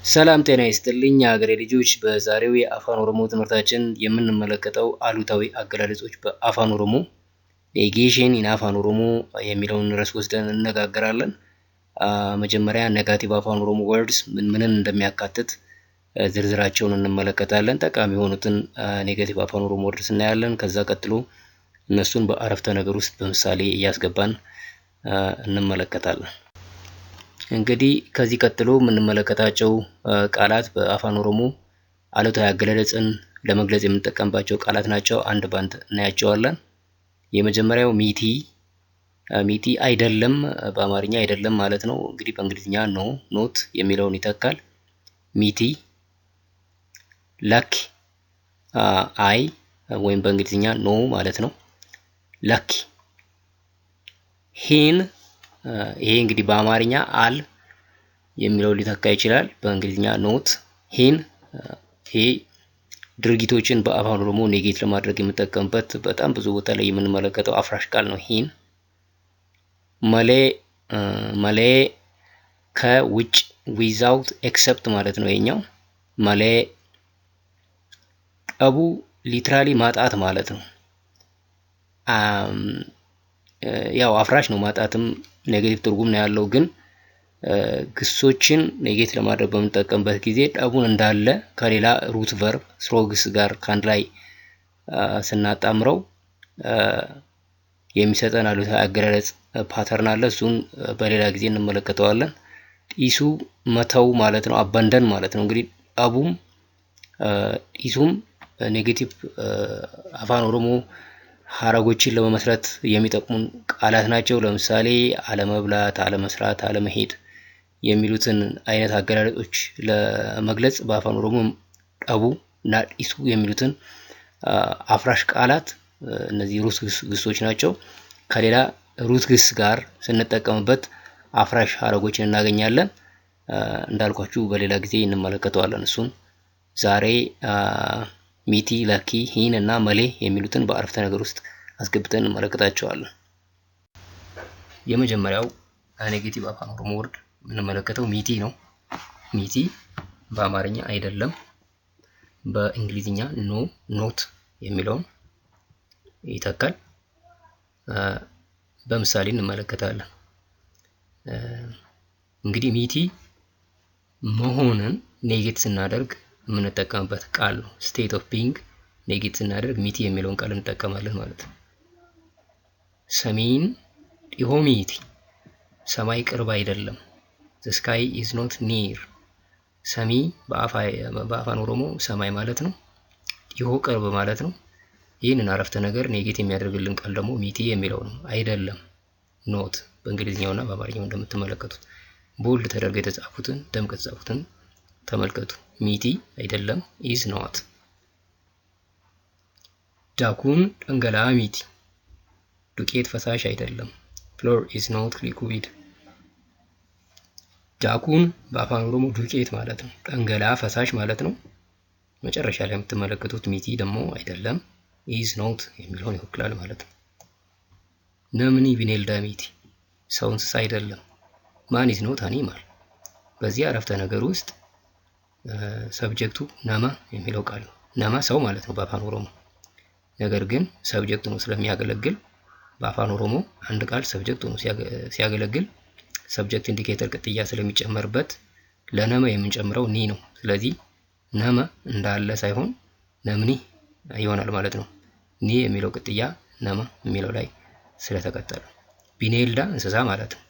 ሰላም ጤና ይስጥልኝ የሀገሬ ልጆች። በዛሬው የአፋን ኦሮሞ ትምህርታችን የምንመለከተው አሉታዊ አገላለጾች በአፋን ኦሮሞ ኔጌሽን ኢን አፋን ኦሮሞ የሚለውን ርዕስ ወስደን እንነጋገራለን። መጀመሪያ ኔጋቲቭ አፋን ኦሮሞ ወርድስ ምንን እንደሚያካትት ዝርዝራቸውን እንመለከታለን። ጠቃሚ የሆኑትን ኔጋቲቭ አፋን ኦሮሞ ወርድስ እናያለን። ከዛ ቀጥሎ እነሱን በአረፍተ ነገር ውስጥ በምሳሌ እያስገባን እንመለከታለን። እንግዲህ ከዚህ ቀጥሎ የምንመለከታቸው ቃላት በአፋን ኦሮሞ አሉታዊ አገላለጽን ለመግለጽ የምንጠቀምባቸው ቃላት ናቸው። አንድ ባንድ እናያቸዋለን። የመጀመሪያው ሚቲ አይደለም፣ በአማርኛ አይደለም ማለት ነው። እንግዲህ በእንግሊዝኛ ኖ ኖት የሚለውን ይተካል። ሚቲ። ላክ አይ ወይም በእንግሊዝኛ ኖ ማለት ነው። ላክ። ሂን ይሄ እንግዲህ በአማርኛ አል የሚለው ሊተካ ይችላል። በእንግሊዝኛ ኖት። ሂን ይሄ ድርጊቶችን በአፋን ኦሮሞ ኔጌት ለማድረግ የምንጠቀምበት በጣም ብዙ ቦታ ላይ የምንመለከተው አፍራሽ ቃል ነው። ሂን። መሌ ከውጭ ዊዛውት ኤክሰፕት ማለት ነው ይሄኛው። መሌ። ቀቡ ሊትራሊ ማጣት ማለት ነው። ያው አፍራሽ ነው፣ ማጣትም ኔጌቲቭ ትርጉም ነው ያለው። ግን ግሶችን ኔጌት ለማድረግ በምንጠቀምበት ጊዜ ጠቡን እንዳለ ከሌላ ሩት ቨርብ ስሮግስ ጋር ካንድ ላይ ስናጣምረው የሚሰጠን አሉታዊ አገላለጽ ፓተርን አለ። እሱን በሌላ ጊዜ እንመለከተዋለን። ጢሱ መተው ማለት ነው፣ አባንደን ማለት ነው። እንግዲህ ጠቡም ጢሱም ኔጌቲቭ አፋን ኦሮሞ ሀረጎችን ለመመስረት የሚጠቅሙን ቃላት ናቸው። ለምሳሌ አለመብላት፣ አለመስራት፣ አለመሄድ የሚሉትን አይነት አገላለጾች ለመግለጽ በአፋን ኦሮሞ ጠቡ እና ጢሱ የሚሉትን አፍራሽ ቃላት እነዚህ ሩት ግሶች ናቸው። ከሌላ ሩት ግስ ጋር ስንጠቀምበት አፍራሽ ሀረጎችን እናገኛለን። እንዳልኳችሁ በሌላ ጊዜ እንመለከተዋለን እሱን። ዛሬ ሚቲ፣ ላኪ፣ ሂን እና መሌ የሚሉትን በአረፍተ ነገር ውስጥ አስገብተን እንመለከታቸዋለን። የመጀመሪያው ኔጌቲቭ አፋን ኦሮሞ ወርድ የምንመለከተው ሚቲ ነው። ሚቲ በአማርኛ አይደለም፣ በእንግሊዝኛ ኖ ኖት የሚለውን ይተካል። በምሳሌ እንመለከታለን። እንግዲህ ሚቲ መሆንን ኔጌት ስናደርግ የምንጠቀምበት ቃል ነው። ስቴት ኦፍ ቢንግ ኔጌት ስናደርግ ሚቲ የሚለውን ቃል እንጠቀማለን ማለት ነው። ሰሚን ዲሆ ሚቲ፣ ሰማይ ቅርብ አይደለም። the sky is not near። ሰሚ በአፋን ኦሮሞ ሰማይ ማለት ነው። ዲሆ ቅርብ ማለት ነው። ይህንን አረፍተ ነገር ኔጌት የሚያደርግልን ቃል ደግሞ ሚቲ የሚለው ነው። አይደለም ኖት በእንግሊዝኛውና በአማርኛው እንደምትመለከቱት ቦልድ ተደርገው የተጻፉትን ደምቀው የተጻፉትን ተመልከቱ። ሚቲ አይደለም፣ ኢዝ ኖት። ዳኩን ጠንገላ ሚቲ፣ ዱቄት ፈሳሽ አይደለም። ፍሎር ኢዝ ኖት ሊኩዊድ። ዳኩን በአፋን ኦሮሞ ዱቄት ማለት ነው። ጠንገላ ፈሳሽ ማለት ነው። መጨረሻ ላይ የምትመለከቱት ሚቲ ደግሞ አይደለም፣ ኢዝ ኖት የሚለውን ይወክላል ማለት ነው። ነምኒ ቢኔልዳ ሚቲ፣ ሰው እንስሳ አይደለም። ማን ኢዝ ኖት አኒማል። በዚህ አረፍተ ነገር ውስጥ ሰብጀክቱ ነማ የሚለው ቃል ነው። ነማ ሰው ማለት ነው በአፋን ኦሮሞ። ነገር ግን ሰብጀክት ነው ስለሚያገለግል በአፋን ኦሮሞ አንድ ቃል ሰብጀክት ነው ሲያገለግል ሰብጀክት ኢንዲኬተር ቅጥያ ስለሚጨመርበት ለነማ የምንጨምረው ኒ ነው። ስለዚህ ነማ እንዳለ ሳይሆን ነምኒ ይሆናል ማለት ነው። ኒ የሚለው ቅጥያ ነማ የሚለው ላይ ስለተቀጠለ። ቢኔልዳ እንስሳ ማለት ነው።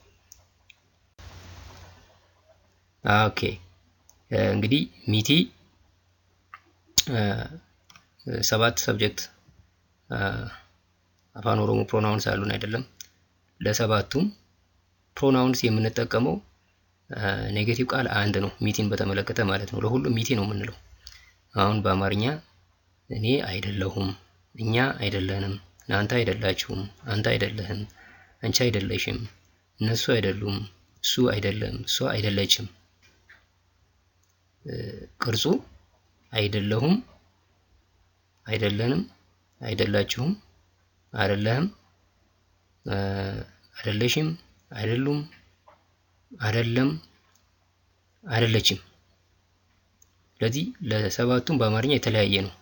ኦኬ እንግዲህ ሚቲ 7 ሰብጀክት አፋን ኦሮሞ ፕሮናውንስ አሉን አይደለም? ለሰባቱም ፕሮናውንስ የምንጠቀመው ኔጌቲቭ ቃል አንድ ነው፣ ሚቲን በተመለከተ ማለት ነው። ለሁሉም ሚቲ ነው የምንለው። አሁን በአማርኛ እኔ አይደለሁም፣ እኛ አይደለንም፣ እናንተ አይደላችሁም፣ አንተ አይደለህም፣ አንቺ አይደለሽም፣ እነሱ አይደሉም፣ እሱ አይደለም፣ እሷ አይደለችም። ቅርጹ አይደለሁም፣ አይደለንም፣ አይደላችሁም፣ አይደለህም፣ አይደለሽም፣ አይደሉም፣ አይደለም፣ አይደለችም። ስለዚህ ለሰባቱም በአማርኛ የተለያየ ነው።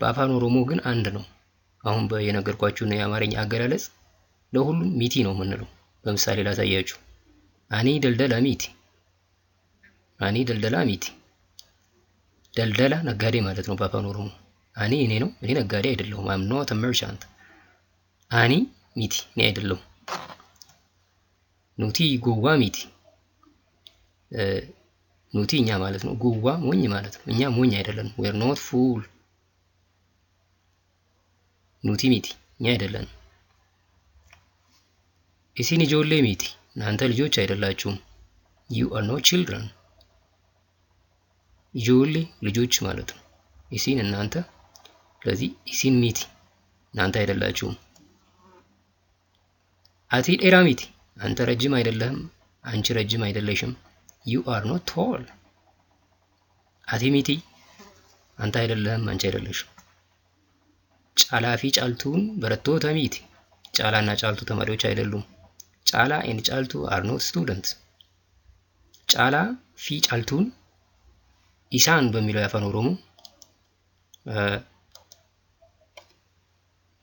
በአፋን ኦሮሞ ግን አንድ ነው። አሁን የነገርኳችሁ ነው የአማርኛ አገላለጽ ለሁሉም ሚቲ ነው የምንለው። በምሳሌ ላሳያችሁ። አኒ ደልደላ ሚቲ፣ አኒ ደልደላ ሚቲ። ደልደላ ነጋዴ ማለት ነው በአፋን ኦሮሞ። አኒ እኔ ነው፣ እኔ ነጋዴ አይደለሁም። አም ኖት አ መርቻንት። አኒ ሚቲ፣ እኔ አይደለሁም። ኑቲ ጎዋ ሚቲ፣ ኑቲ እኛ ማለት ነው። ጎዋ ሞኝ ማለት ነው። እኛ ሞኝ አይደለንም። ዌር ኖት ፉል። ኑቲ ሚቲ፣ እኛ አይደለንም። ኢሲን ጆሌ ሚቲ፣ እናንተ ልጆች አይደላችሁም። ዩ አር ኖት ቺልድረን። ጆሌ ልጆች ማለት ነው። ኢሲን እናንተ፣ ስለዚህ ኢሲን ሚቲ፣ እናንተ አይደላችሁም። አቲ ዴራ ሚቲ፣ አንተ ረጅም አይደለህም፣ አንቺ ረጅም አይደለሽም። ዩ አር ኖት ቶል። አቲ ሚቲ፣ አንተ አይደለህም፣ አንቺ አይደለሽም። ጫላፊ ጫልቱን በረቶተ ሚቲ፣ ጫላና ጫልቱ ተማሪዎች አይደሉም። ጫላ ኤንድ ጫልቱ አር ኖት ስቱደንትስ። ጫላ ፊ ጫልቱን ኢሳን በሚለው የአፋን ኦሮሞ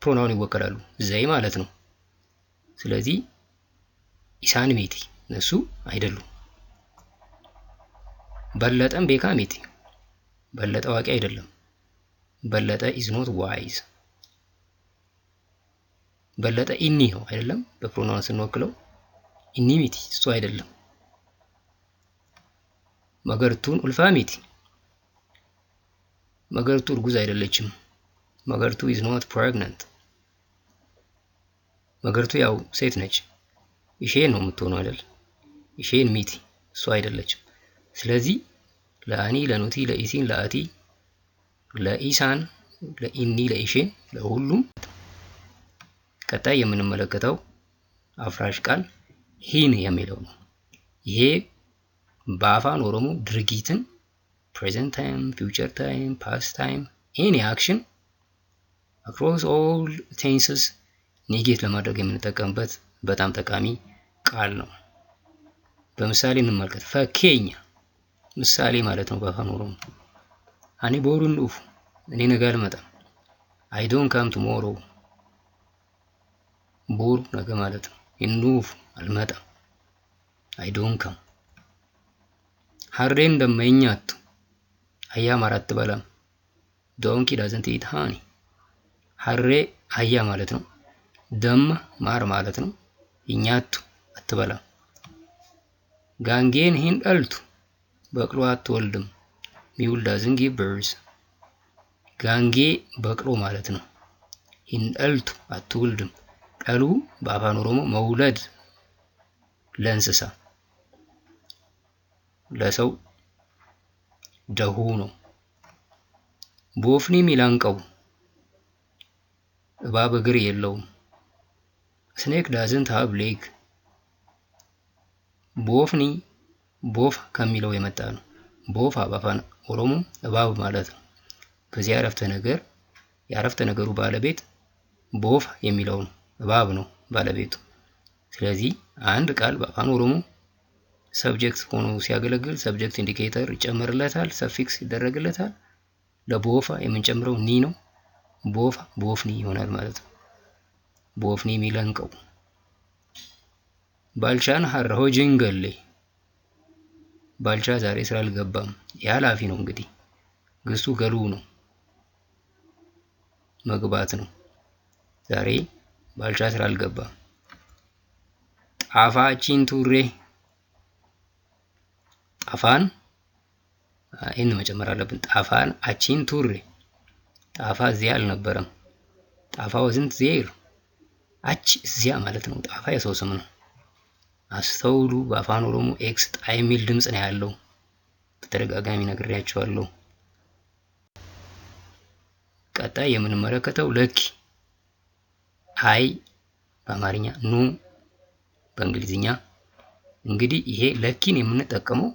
ፕሮናውን ይወከላሉ። ዘይ ማለት ነው። ስለዚህ ኢሳን ሚቲ፣ እነሱ አይደሉም። በለጠም ቤካ ሚቲ፣ በለጠ አዋቂ አይደለም። በለጠ ኢዝ ኖት ዋይዝ። በለጠ ኢኒ ነው አይደለም፣ በፕሮናውን ስንወክለው ኢኒ ሚቲ፣ እሱ አይደለም። መገርቱን ኡልፋ ሚቲ፣ መገርቱ እርጉዝ አይደለችም። መገርቱ ኢዝ ኖት ፕሬግናንት። መገርቱ ያው ሴት ነች። ኢሼን ነው የምትሆነው አይደል? ኢሼን ሚቲ፣ እሱ አይደለችም። ስለዚህ ለአኒ፣ ለኑቲ፣ ለኢሲን፣ ለአቲ፣ ለኢሳን፣ ለኢኒ፣ ለኢሼን፣ ለሁሉም። ቀጣይ የምንመለከተው አፍራሽ ቃል ሂን የሚለው ነው። ይሄ በአፋን ኦሮሞ ድርጊትን present time, future time, past time, any action across all tenses ኔጌት ለማድረግ የምንጠቀምበት በጣም ጠቃሚ ቃል ነው። በምሳሌ እንመልከት። ፈኬኛ ምሳሌ ማለት ነው በአፋን ኦሮሞ። አኒ ቦሩን ዱፍ፣ እኔ ነገ አልመጣም። I don't come tomorrow፣ ቦሩ ነገ ማለት ነው። ኢንዱፍ አልመጣም። I don't come። ሀሬን ደመኛቱ፣ አህያ ማር አትበላም። ዶንኪ ዳዝንት ኢት ሃኒ። ሀሬ አህያ ማለት ነው። ደም ማር ማለት ነው። እኛቱ አትበላም። ጋንጌን ሂን ዳልቱ፣ በቅሎ አትወልድም። ሚውል ዳዝንት ጊቭ በርዝ። ጋንጌ በቅሎ ማለት ነው። ሂን ዳልቱ አትወልድም። ዳሉ በአፋን ኦሮሞ መውለድ ለእንስሳ፣ ለሰው ደሁ ነው። ቦፍኒ ሚላንቀው፣ እባብ እግር የለውም። ስኔክ ዳዝንት ሃቭ ሌግ። ቦፍኒ ቦፍ ከሚለው የመጣ ነው። ቦፍ በአፋን ኦሮሞ እባብ ማለት ነው። በዚህ የአረፍተ ነገሩ ባለቤት ቦፍ የሚለው ነው። እባብ ነው ባለቤቱ። ስለዚህ አንድ ቃል በአፋን ኦሮሞ ሰብጀክት ሆኖ ሲያገለግል ሰብጀክት ኢንዲኬተር ይጨመርለታል፣ ሰፊክስ ይደረግለታል። ለቦፋ የምንጨምረው ኒ ነው። ቦፋ ቦፍኒ ይሆናል ማለት ነው። ቦፍኒ ሚለንቀው። ባልቻን ሀረሆ ጅንገሌ፣ ባልቻ ዛሬ ስራ አልገባም። የኃላፊ ነው እንግዲህ፣ ግሱ ገሉ ነው፣ መግባት ነው። ዛሬ ባልቻ ስራ አልገባም። ጣፋቺን ቱሬ፣ ጣፋን ይህን መጨመር አለብን። ጣፋን አቺን ቱሬ፣ ጣፋ እዚያ አልነበረም። ጣፋ ወዝንት ዜር። አች እዚያ ማለት ነው። ጣፋ የሰው ስም ነው። አስተውሉ፣ በአፋን ኦሮሞ ኤክስ ጣ የሚል ድምጽ ነው ያለው። በተደጋጋሚ ነግሬያቸዋለሁ። ቀጣይ የምንመለከተው ለኪ፣ አይ በአማርኛ፣ ኑ በእንግሊዝኛ። እንግዲህ ይሄ ለኪን የምንጠቀመው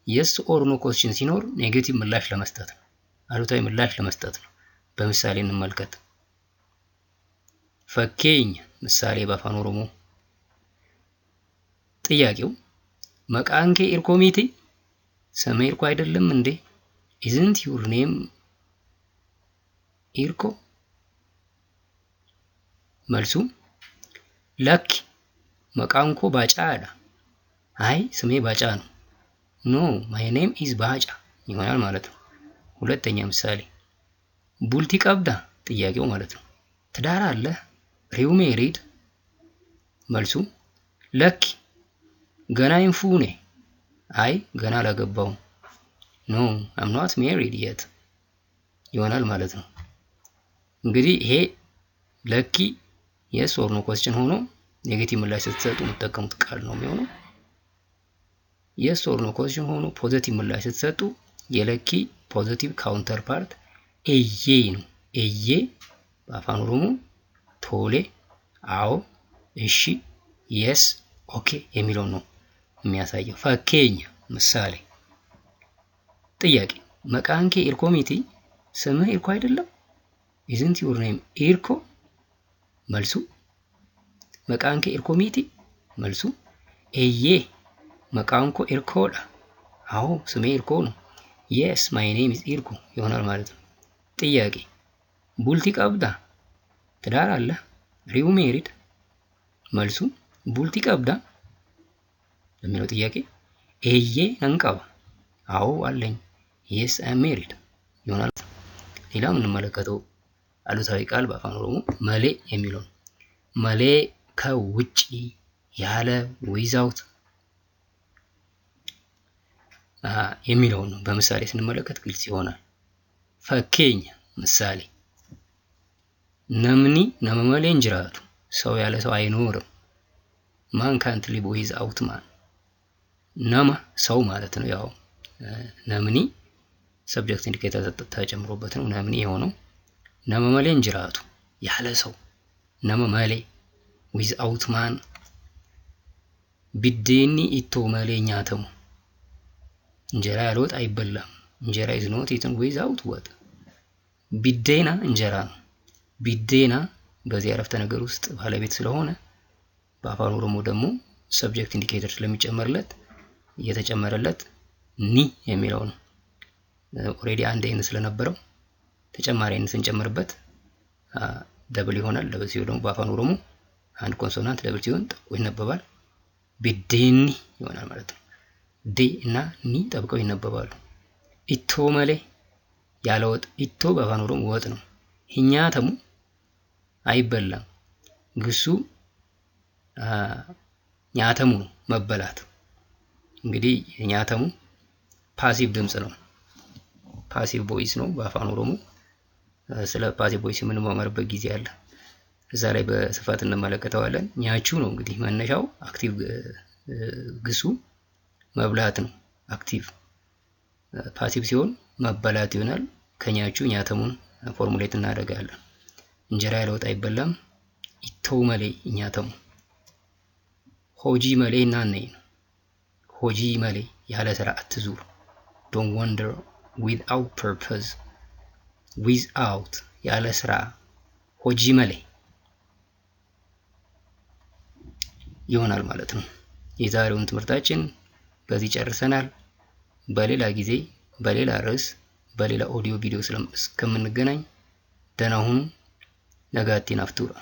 የስ ኦር ኖ ኮስችን ሲኖር ኔጌቲቭ ምላሽ ለመስጠት ነው፣ አሉታዊ ምላሽ ለመስጠት ነው። በምሳሌ እንመልከት። ፈኬኝ ምሳሌ በአፋን ኦሮሞ። ጥያቄው መቃንኬ ኢርኮሚቲ፣ ስምህ ኢርኮ አይደለም እንዴ? isn't your name ኢርኮ? መልሱ ለኪ መቃን ኮ ባጫ አለ። አይ ስሜ ባጫ ነው። ኖ ማይ ኔም ኢዝ ባጫ ይሆናል ማለት ነው። ሁለተኛ ምሳሌ ቡልቲ ቀብዳ ጥያቄው ማለት ነው። ትዳር አለ? ሪው ሜሪድ? መልሱ ለኪ ገና ኢንፉኔ አይ ገና አላገባውም። ኖ አም ኖት ሜሪድ የት ይሆናል ማለት ነው። እንግዲህ ይሄ ለኪ የስ ኦር ኖ ኮስችን ሆኖ ኔጌቲቭ ምላሽ ስትሰጡ የምትጠቀሙት ቃል ነው የሚሆነው። የስ ኦር ኖ ኮስችን ሆኖ ፖዚቲቭ ምላሽ ስትሰጡ የለኪ ፖዚቲቭ ካውንተር ፓርት ኤዬ ነው። ኤዬ በአፋን ኦሮሞ ቶሌ፣ አዎ፣ እሺ፣ የስ፣ ኦኬ የሚለው ነው የሚያሳየው። ፈኬኝ ምሳሌ ጥያቄ መቃንኬ ኢርኮ ሚቲ? ስምህ ኢርኮ አይደለም? isn't your name ኢርኮ? መልሱ መቃንኬ ኢርኮ ሚቲ? መልሱ ኤዬ መቃንኮ ኢርኮዳ። አዎ ስሜ ኢርኮ ነው። yes my name is ኢርኮ ይሆናል ማለት ነው። ጥያቄ ቡልቲ ቀብዳ ትዳር አለ? ሪው ሜሪድ? መልሱ ቡልቲ ቀብዳ ለሚለው ጥያቄ ኤዬ ነንቀባ አዎ አለኝ yes I am married ይሆናል። ሌላ የምንመለከተው አሉታዊ ቃል በአፋን ኦሮሞ መሌ የሚለው ነው። መሌ ከውጪ ያለ ዊዛውት የሚለው ነው። በምሳሌ ስንመለከት ግልጽ ይሆናል። ፈኬኝ ምሳሌ ነምኒ ነመመሌ እንጅራቱ ሰው ያለ ሰው አይኖርም። ማን ካንት ሊቭ ዊዛውት ማን ነማ ሰው ማለት ነው። ያው ነምኒ ሰብጀክት ኢንዲኬተር ተጨምሮበት ነው ነምኒ የሆነው። ነመመሌ እንጅራቱ ያለ ሰው ነመመሌ ዊዛውት ማን ቢዴኒ ኢቶ መሌ ኛተሙ እንጀራ ያለ ወጥ አይበላም። እንጀራ ኢዝ ኖት ኢትን ዊዛውት ወጥ። ቢዴና እንጀራ ነው። ቢዴና በዚህ አረፍተ ነገር ውስጥ ባለቤት ስለሆነ በአፋን ኦሮሞ ደግሞ ሰብጀክት ኢንዲኬተር ስለሚጨመርለት እየተጨመረለት ኒ የሚለው ነው። ኦሬዲ አንድ አይነት ስለነበረው ተጨማሪ አይነት ስንጨምርበት ደብል ይሆናል። ደብል ሲሆን ደግሞ በአፋን ኦሮሞ አንድ ኮንሶናንት ደብል ሲሆን ጠብቆ ይነበባል። ቢዴኒ ይሆናል ማለት ነው። ዴ እና ኒ ጠብቀው ይነበባሉ። ኢቶ መሌ ያለ ወጥ። ኢቶ በአፋን ኦሮሞ ወጥ ነው። ሂኛተሙ አይበላም። ግሱ ኛተሙ ነው መበላት። እንግዲህ ኛተሙ ፓሲቭ ድምጽ ነው። ፓሲቭ ቮይስ ነው በአፋን ኦሮሞ። ስለ ፓሲቭ ቮይስ የምንማማርበት ጊዜ አለ። እዛ ላይ በስፋት እንመለከተዋለን። ኛቹ ነው እንግዲህ መነሻው። አክቲቭ ግሱ መብላት ነው አክቲቭ። ፓሲቭ ሲሆን መበላት ይሆናል። ከኛቹ ኛተሙን ፎርሙሌት እናደርጋለን። እንጀራ ያለ ወጥ አይበላም። ኢቶ መሌ ኛተሙ። ሆጂ መሌ ናነይ ነው። ሆጂ መሌ ያለ ስራ አትዙር። don't wander without purpose። without ያለ ስራ ሆጂ መሌ ይሆናል ማለት ነው። የዛሬውን ትምህርታችን በዚህ ጨርሰናል። በሌላ ጊዜ በሌላ ርዕስ በሌላ ኦዲዮ ቪዲዮ እስከምንገናኝ ደህና ሁኑ። ነጋቲን አፍቱራ